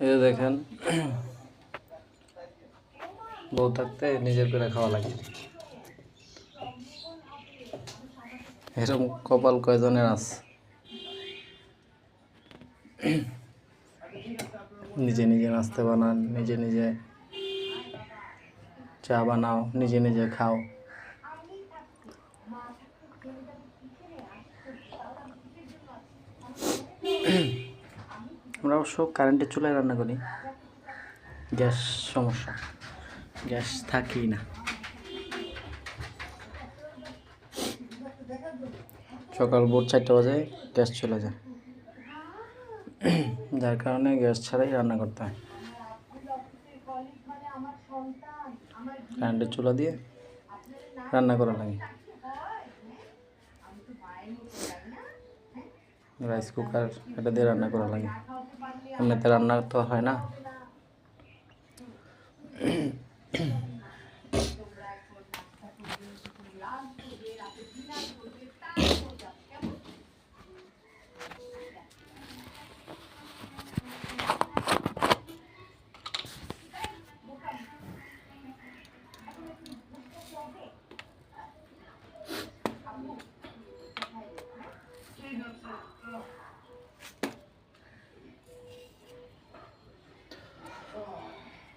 এই যে দেখেন বউ থাকতে নিজের করে খাওয়া লাগে। এরকম কপাল কয়জনের আছে? নিজে নিজে নাস্তা বানান, নিজে নিজে চা বানাও, নিজে নিজে খাও। আমরা অবশ্য কারেন্টের চুলায় রান্না করি, গ্যাস সমস্যা, গ্যাস থাকেই না। সকাল ভোর 4টা বাজে গ্যাস চলে যায়, যার কারণে গ্যাস ছাড়াই রান্না করতে হয়। কারেন্টের চুলা দিয়ে রান্না করা লাগে। রাইস কুকার এটা দিয়ে রান্না করা লাগে, এমনিতে রান্না তো হয় না।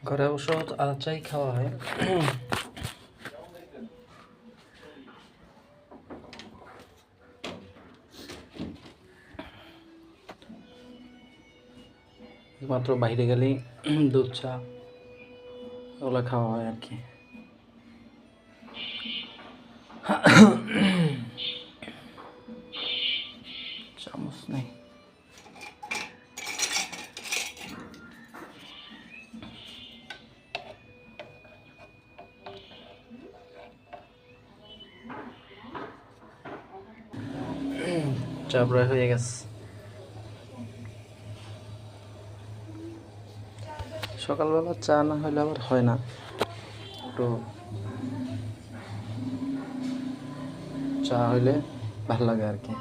ঘরে অবশ্য আদা চাই খাওয়া হয়। মাত্র বাইরে গেলেই দুধ চা ওগুলো খাওয়া হয় আর কি। চামচ নেই। চা প্রায় হয়ে গেছে। সকালবেলা চা না হলে আবার হয় না, একটু চা হইলে ভালো লাগে আর কি।